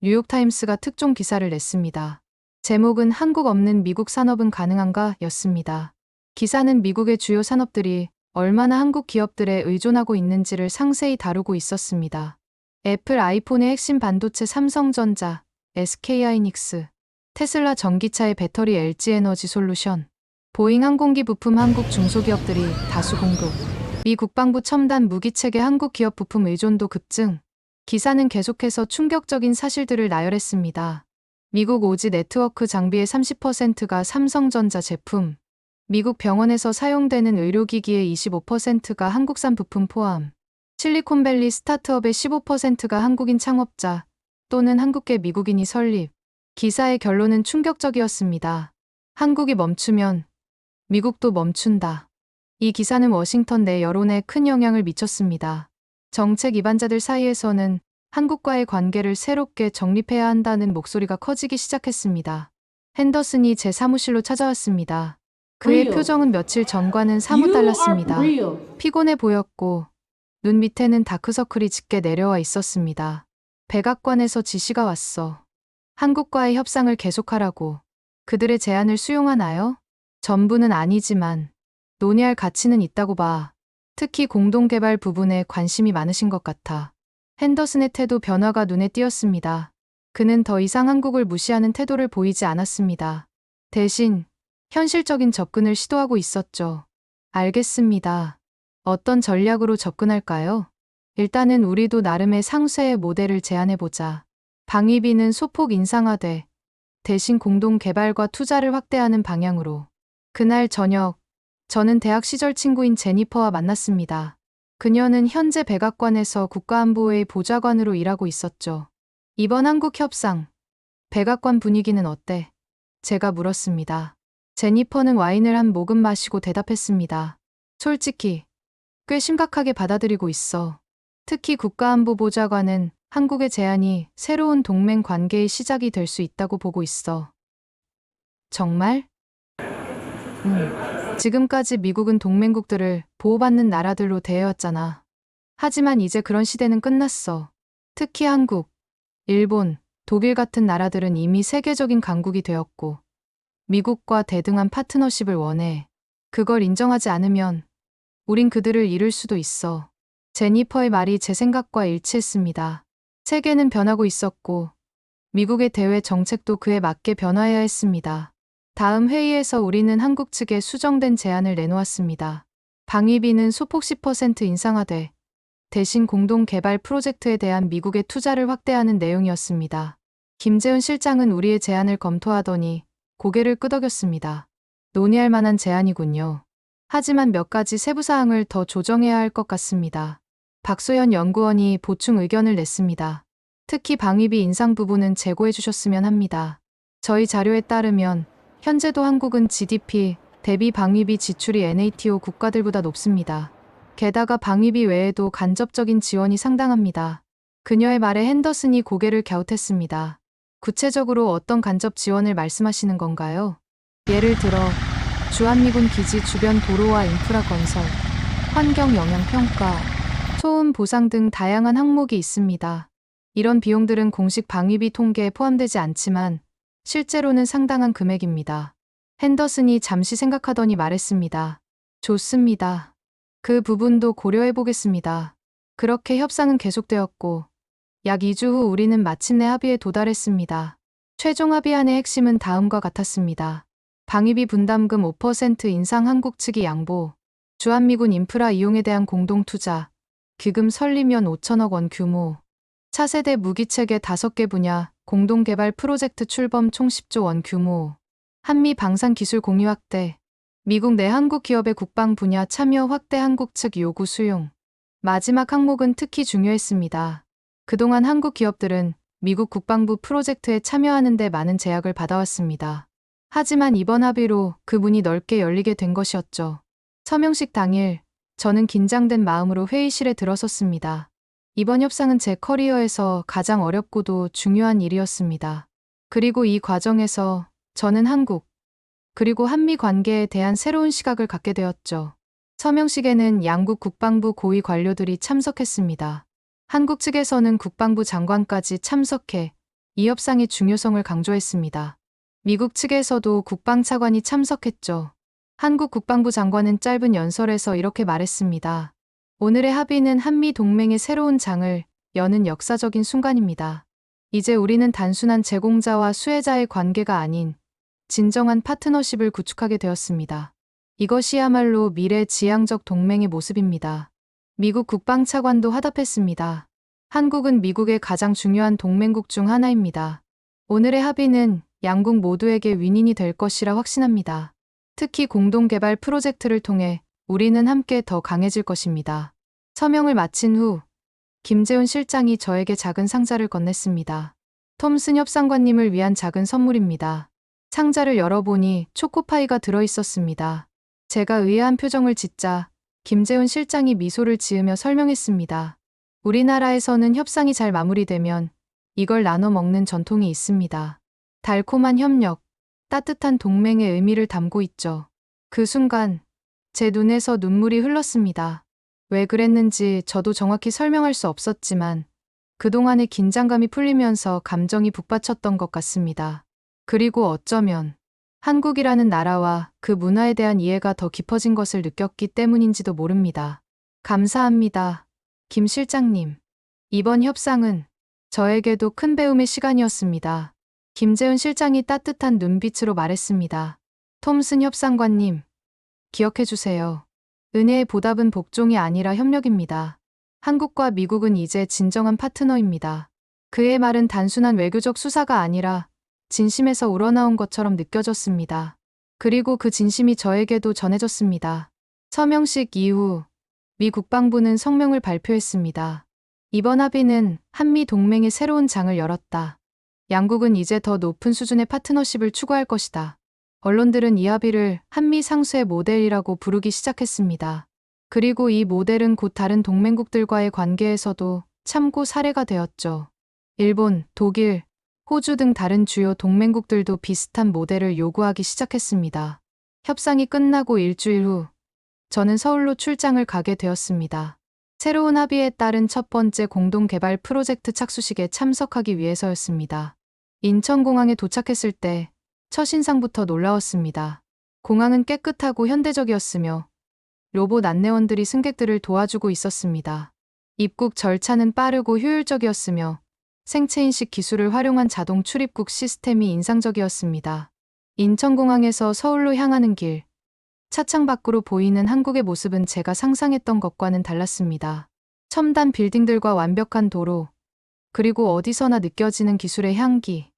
뉴욕타임스가 특종 기사를 냈습니다. 제목은 한국 없는 미국 산업은 가능한가? 였습니다. 기사는 미국의 주요 산업들이 얼마나 한국 기업들에 의존하고 있는지를 상세히 다루고 있었습니다. 애플 아이폰의 핵심 반도체 삼성전자, SK하이닉스, 테슬라 전기차의 배터리 LG에너지솔루션, 보잉 항공기 부품 한국 중소기업들이 다수 공급, 미 국방부 첨단 무기체계 한국 기업 부품 의존도 급증. 기사는 계속해서 충격적인 사실들을 나열했습니다. 미국 오지 네트워크 장비의 30%가 삼성전자 제품, 미국 병원에서 사용되는 의료기기의 25%가 한국산 부품 포함, 실리콘밸리 스타트업의 15%가 한국인 창업자 또는 한국계 미국인이 설립. 기사의 결론은 충격적이었습니다. 한국이 멈추면 미국도 멈춘다. 이 기사는 워싱턴 내 여론에 큰 영향을 미쳤습니다. 정책 입안자들 사이에서는 한국과의 관계를 새롭게 정립해야 한다는 목소리가 커지기 시작했습니다. 핸더슨이 제 사무실로 찾아왔습니다. 그의 Real. 표정은 며칠 전과는 사뭇 You are 달랐습니다. real. 피곤해 보였고 눈 밑에는 다크서클이 짙게 내려와 있었습니다. 백악관에서 지시가 왔어. 한국과의 협상을 계속하라고. 그들의 제안을 수용하나요? 전부는 아니지만 논의할 가치는 있다고 봐. 특히 공동개발 부분에 관심이 많으신 것 같아. 핸더슨의 태도 변화가 눈에 띄었습니다. 그는 더 이상 한국을 무시하는 태도를 보이지 않았습니다. 대신 현실적인 접근을 시도하고 있었죠. 알겠습니다. 어떤 전략으로 접근할까요? 일단은 우리도 나름의 상쇄의 모델을 제안해보자. 방위비는 소폭 인상하되 대신 공동개발과 투자를 확대하는 방향으로. 그날 저녁, 저는 대학 시절 친구인 제니퍼와 만났습니다. 그녀는 현재 백악관에서 국가안보회의 보좌관으로 일하고 있었죠. 이번 한국 협상, 백악관 분위기는 어때? 제가 물었습니다. 제니퍼는 와인을 한 모금 마시고 대답했습니다. 솔직히 꽤 심각하게 받아들이고 있어. 특히 국가안보보좌관은 한국의 제안이 새로운 동맹 관계의 시작이 될 수 있다고 보고 있어. 정말? 지금까지 미국은 동맹국들을 보호받는 나라들로 대해왔잖아. 하지만 이제 그런 시대는 끝났어. 특히 한국, 일본, 독일 같은 나라들은 이미 세계적인 강국이 되었고 미국과 대등한 파트너십을 원해. 그걸 인정하지 않으면 우린 그들을 잃을 수도 있어. 제니퍼의 말이 제 생각과 일치했습니다. 세계는 변하고 있었고 미국의 대외 정책도 그에 맞게 변화해야 했습니다. 다음 회의에서 우리는 한국 측에 수정된 제안을 내놓았습니다. 방위비는 소폭 10% 인상하되 대신 공동개발 프로젝트에 대한 미국의 투자를 확대하는 내용이었습니다. 김재훈 실장은 우리의 제안을 검토하더니 고개를 끄덕였습니다. 논의할 만한 제안이군요. 하지만 몇 가지 세부사항을 더 조정해야 할 것 같습니다. 박소연 연구원이 보충 의견을 냈습니다. 특히 방위비 인상 부분은 재고해 주셨으면 합니다. 저희 자료에 따르면 현재도 한국은 GDP 대비 방위비 지출이 NATO 국가들보다 높습니다. 게다가 방위비 외에도 간접적인 지원이 상당합니다. 그녀의 말에 핸더슨이 고개를 갸웃했습니다. 구체적으로 어떤 간접 지원을 말씀하시는 건가요? 예를 들어 주한미군 기지 주변 도로와 인프라 건설, 환경 영향 평가, 소음 보상 등 다양한 항목이 있습니다. 이런 비용들은 공식 방위비 통계에 포함되지 않지만 실제로는 상당한 금액입니다. 핸더슨이 잠시 생각하더니 말했습니다. 좋습니다. 그 부분도 고려해 보겠습니다. 그렇게 협상은 계속되었고 약 2주 후 우리는 마침내 합의에 도달했습니다. 최종 합의안의 핵심은 다음과 같았습니다. 방위비 분담금 5% 인상 한국 측이 양보, 주한미군 인프라 이용에 대한 공동투자, 기금 설립면 5천억 원 규모, 차세대 무기체계 5개 분야, 공동개발 프로젝트 출범 총 10조 원 규모, 한미 방산기술 공유 확대, 미국 내 한국 기업의 국방 분야 참여 확대 한국 측 요구 수용. 마지막 항목은 특히 중요했습니다. 그동안 한국 기업들은 미국 국방부 프로젝트에 참여하는 데 많은 제약을 받아왔습니다. 하지만 이번 합의로 그 문이 넓게 열리게 된 것이었죠. 서명식 당일, 저는 긴장된 마음으로 회의실에 들어섰습니다. 이번 협상은 제 커리어에서 가장 어렵고도 중요한 일이었습니다. 그리고 이 과정에서 저는 한국, 그리고 한미 관계에 대한 새로운 시각을 갖게 되었죠. 서명식에는 양국 국방부 고위 관료들이 참석했습니다. 한국 측에서는 국방부 장관까지 참석해 이 협상의 중요성을 강조했습니다. 미국 측에서도 국방차관이 참석했죠. 한국 국방부 장관은 짧은 연설에서 이렇게 말했습니다. 오늘의 합의는 한미 동맹의 새로운 장을 여는 역사적인 순간입니다. 이제 우리는 단순한 제공자와 수혜자의 관계가 아닌 진정한 파트너십을 구축하게 되었습니다. 이것이야말로 미래 지향적 동맹의 모습입니다. 미국 국방차관도 화답했습니다. 한국은 미국의 가장 중요한 동맹국 중 하나입니다. 오늘의 합의는 양국 모두에게 윈윈이 될 것이라 확신합니다. 특히 공동개발 프로젝트를 통해 우리는 함께 더 강해질 것입니다. 서명을 마친 후 김재훈 실장이 저에게 작은 상자를 건넸습니다. 톰슨 협상관님을 위한 작은 선물입니다. 상자를 열어보니 초코파이가 들어있었습니다. 제가 의아한 표정을 짓자 김재훈 실장이 미소를 지으며 설명했습니다. 우리나라에서는 협상이 잘 마무리되면 이걸 나눠 먹는 전통이 있습니다. 달콤한 협력, 따뜻한 동맹의 의미를 담고 있죠. 그 순간 제 눈에서 눈물이 흘렀습니다. 왜 그랬는지 저도 정확히 설명할 수 없었지만 그동안의 긴장감이 풀리면서 감정이 북받쳤던 것 같습니다. 그리고 어쩌면 한국이라는 나라와 그 문화에 대한 이해가 더 깊어진 것을 느꼈기 때문인지도 모릅니다. 감사합니다. 김 실장님. 이번 협상은 저에게도 큰 배움의 시간이었습니다. 김재훈 실장이 따뜻한 눈빛으로 말했습니다. 톰슨 협상관님, 기억해주세요. 은혜의 보답은 복종이 아니라 협력입니다. 한국과 미국은 이제 진정한 파트너입니다. 그의 말은 단순한 외교적 수사가 아니라 진심에서 우러나온 것처럼 느껴졌습니다. 그리고 그 진심이 저에게도 전해졌습니다. 서명식 이후 미 국방부는 성명을 발표했습니다. 이번 합의는 한미 동맹의 새로운 장을 열었다. 양국은 이제 더 높은 수준의 파트너십을 추구할 것이다. 언론들은 이 합의를 한미 상수의 모델이라고 부르기 시작했습니다. 그리고 이 모델은 곧 다른 동맹국들과의 관계에서도 참고 사례가 되었죠. 일본, 독일, 호주 등 다른 주요 동맹국들도 비슷한 모델을 요구하기 시작했습니다. 협상이 끝나고 일주일 후 저는 서울로 출장을 가게 되었습니다. 새로운 합의에 따른 첫 번째 공동개발 프로젝트 착수식에 참석하기 위해서였습니다. 인천공항에 도착했을 때 첫인상부터 놀라웠습니다. 공항은 깨끗하고 현대적이었으며 로봇 안내원들이 승객들을 도와주고 있었습니다. 입국 절차는 빠르고 효율적이었으며 생체인식 기술을 활용한 자동 출입국 시스템이 인상적이었습니다. 인천공항에서 서울로 향하는 길, 차창 밖으로 보이는 한국의 모습은 제가 상상했던 것과는 달랐습니다. 첨단 빌딩들과 완벽한 도로, 그리고 어디서나 느껴지는 기술의 향기.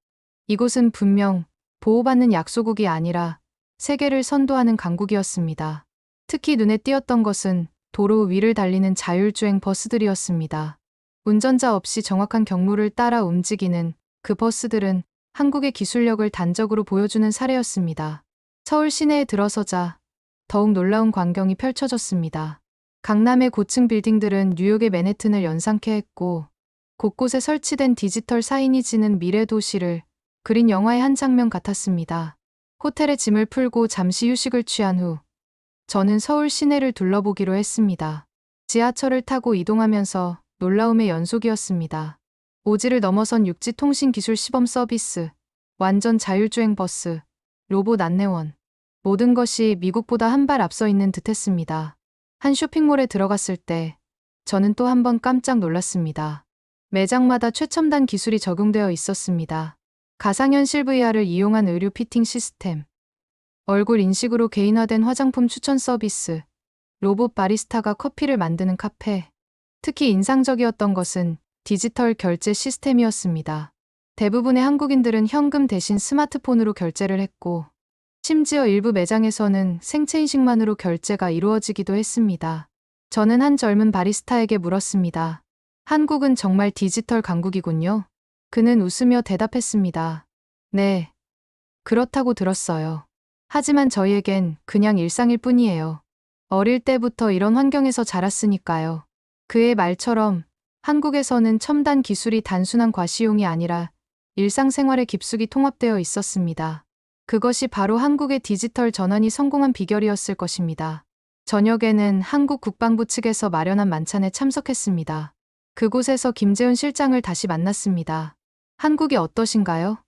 이곳은 분명 보호받는 약소국이 아니라 세계를 선도하는 강국이었습니다. 특히 눈에 띄었던 것은 도로 위를 달리는 자율주행 버스들이었습니다. 운전자 없이 정확한 경로를 따라 움직이는 그 버스들은 한국의 기술력을 단적으로 보여주는 사례였습니다. 서울 시내에 들어서자 더욱 놀라운 광경이 펼쳐졌습니다. 강남의 고층 빌딩들은 뉴욕의 맨해튼을 연상케 했고 곳곳에 설치된 디지털 사이니지는 미래 도시를 그린 영화의 한 장면 같았습니다. 호텔에 짐을 풀고 잠시 휴식을 취한 후 저는 서울 시내를 둘러보기로 했습니다. 지하철을 타고 이동하면서 놀라움의 연속이었습니다. 오지를 넘어선 육지통신기술 시범 서비스, 완전 자율주행 버스, 로봇 안내원. 모든 것이 미국보다 한 발 앞서 있는 듯했습니다. 한 쇼핑몰에 들어갔을 때 저는 또 한 번 깜짝 놀랐습니다. 매장마다 최첨단 기술이 적용되어 있었습니다. 가상현실 VR을 이용한 의류 피팅 시스템, 얼굴 인식으로 개인화된 화장품 추천 서비스, 로봇 바리스타가 커피를 만드는 카페. 특히 인상적이었던 것은 디지털 결제 시스템이었습니다. 대부분의 한국인들은 현금 대신 스마트폰으로 결제를 했고, 심지어 일부 매장에서는 생체인식만으로 결제가 이루어지기도 했습니다. 저는 한 젊은 바리스타에게 물었습니다. 한국은 정말 디지털 강국이군요. 그는 웃으며 대답했습니다. 네, 그렇다고 들었어요. 하지만 저희에겐 그냥 일상일 뿐이에요. 어릴 때부터 이런 환경에서 자랐으니까요. 그의 말처럼 한국에서는 첨단 기술이 단순한 과시용이 아니라 일상생활에 깊숙이 통합되어 있었습니다. 그것이 바로 한국의 디지털 전환이 성공한 비결이었을 것입니다. 저녁에는 한국 국방부 측에서 마련한 만찬에 참석했습니다. 그곳에서 김재훈 실장을 다시 만났습니다. 한국이 어떠신가요?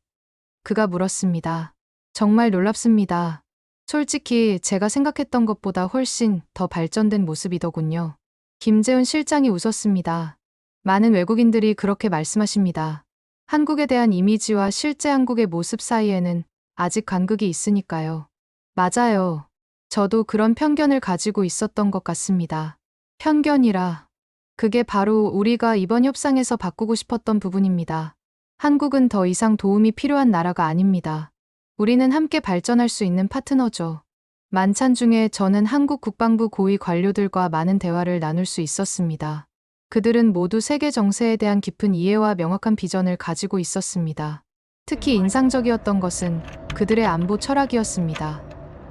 그가 물었습니다. 정말 놀랍습니다. 솔직히 제가 생각했던 것보다 훨씬 더 발전된 모습이더군요. 김재훈 실장이 웃었습니다. 많은 외국인들이 그렇게 말씀하십니다. 한국에 대한 이미지와 실제 한국의 모습 사이에는 아직 간극이 있으니까요. 맞아요. 저도 그런 편견을 가지고 있었던 것 같습니다. 편견이라. 그게 바로 우리가 이번 협상에서 바꾸고 싶었던 부분입니다. 한국은 더 이상 도움이 필요한 나라가 아닙니다. 우리는 함께 발전할 수 있는 파트너죠. 만찬 중에 저는 한국 국방부 고위 관료들과 많은 대화를 나눌 수 있었습니다. 그들은 모두 세계 정세에 대한 깊은 이해와 명확한 비전을 가지고 있었습니다. 특히 인상적이었던 것은 그들의 안보 철학이었습니다.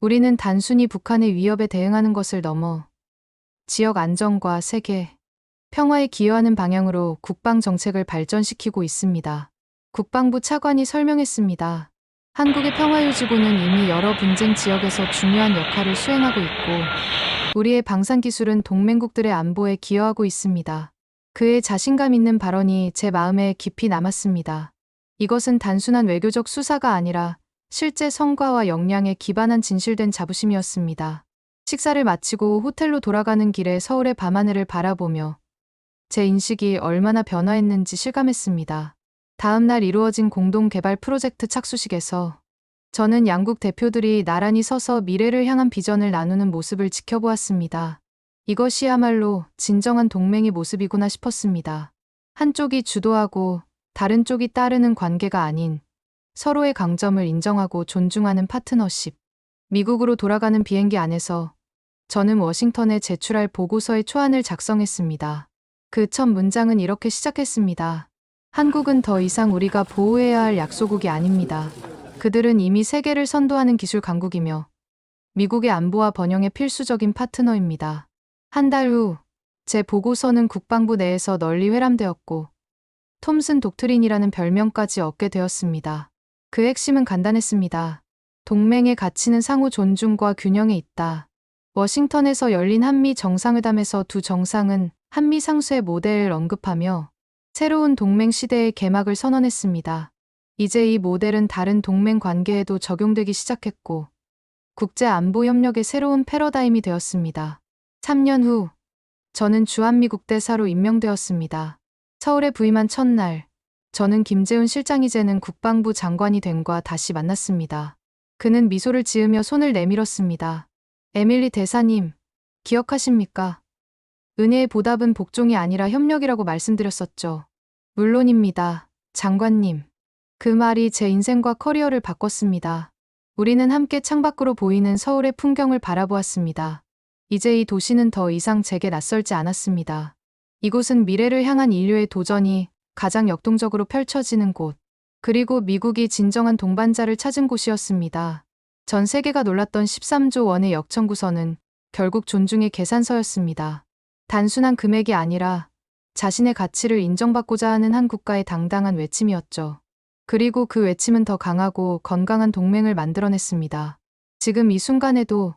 우리는 단순히 북한의 위협에 대응하는 것을 넘어 지역 안정과 세계 평화에 기여하는 방향으로 국방 정책을 발전시키고 있습니다. 국방부 차관이 설명했습니다. 한국의 평화유지군은 이미 여러 분쟁 지역에서 중요한 역할을 수행하고 있고 우리의 방산기술은 동맹국들의 안보에 기여하고 있습니다. 그의 자신감 있는 발언이 제 마음에 깊이 남았습니다. 이것은 단순한 외교적 수사가 아니라 실제 성과와 역량에 기반한 진실된 자부심이었습니다. 식사를 마치고 호텔로 돌아가는 길에 서울의 밤하늘을 바라보며 제 인식이 얼마나 변화했는지 실감했습니다. 다음 날 이루어진 공동개발 프로젝트 착수식에서 저는 양국 대표들이 나란히 서서 미래를 향한 비전을 나누는 모습을 지켜보았습니다. 이것이야말로 진정한 동맹의 모습이구나 싶었습니다. 한쪽이 주도하고 다른 쪽이 따르는 관계가 아닌 서로의 강점을 인정하고 존중하는 파트너십. 미국으로 돌아가는 비행기 안에서 저는 워싱턴에 제출할 보고서의 초안을 작성했습니다. 그 첫 문장은 이렇게 시작했습니다. 한국은 더 이상 우리가 보호해야 할 약소국이 아닙니다. 그들은 이미 세계를 선도하는 기술 강국이며 미국의 안보와 번영의 필수적인 파트너입니다. 한 달 후, 제 보고서는 국방부 내에서 널리 회람되었고 톰슨 독트린이라는 별명까지 얻게 되었습니다. 그 핵심은 간단했습니다. 동맹의 가치는 상호 존중과 균형에 있다. 워싱턴에서 열린 한미 정상회담에서 두 정상은 한미 상수의 모델을 언급하며 새로운 동맹 시대의 개막을 선언했습니다. 이제 이 모델은 다른 동맹 관계에도 적용되기 시작했고 국제 안보 협력의 새로운 패러다임이 되었습니다. 3년 후, 저는 주한미국 대사로 임명되었습니다. 서울에 부임한 첫날, 저는 김재훈 실장이제는 국방부 장관이 됨과 다시 만났습니다. 그는 미소를 지으며 손을 내밀었습니다. 에밀리 대사님, 기억하십니까? 은혜의 보답은 복종이 아니라 협력이라고 말씀드렸었죠. 물론입니다, 장관님. 그 말이 제 인생과 커리어를 바꿨습니다. 우리는 함께 창밖으로 보이는 서울의 풍경을 바라보았습니다. 이제 이 도시는 더 이상 제게 낯설지 않았습니다. 이곳은 미래를 향한 인류의 도전이 가장 역동적으로 펼쳐지는 곳, 그리고 미국이 진정한 동반자를 찾은 곳이었습니다. 전 세계가 놀랐던 13조 원의 역청구서는 결국 존중의 계산서였습니다. 단순한 금액이 아니라 자신의 가치를 인정받고자 하는 한 국가의 당당한 외침이었죠. 그리고 그 외침은 더 강하고 건강한 동맹을 만들어냈습니다. 지금 이 순간에도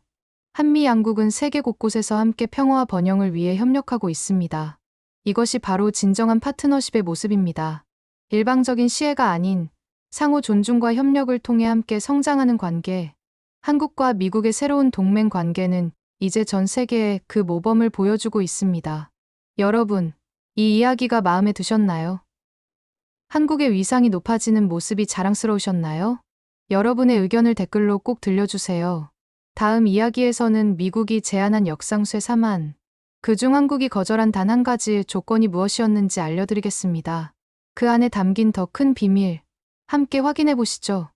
한미 양국은 세계 곳곳에서 함께 평화와 번영을 위해 협력하고 있습니다. 이것이 바로 진정한 파트너십의 모습입니다. 일방적인 시혜가 아닌 상호 존중과 협력을 통해 함께 성장하는 관계. 한국과 미국의 새로운 동맹 관계는 이제 전 세계에 그 모범을 보여주고 있습니다. 여러분, 이 이야기가 마음에 드셨나요? 한국의 위상이 높아지는 모습이 자랑스러우셨나요? 여러분의 의견을 댓글로 꼭 들려주세요. 다음 이야기에서는 미국이 제안한 역상쇠 3안, 그중 한국이 거절한 단 한 가지 조건이 무엇이었는지 알려드리겠습니다. 그 안에 담긴 더 큰 비밀, 함께 확인해 보시죠.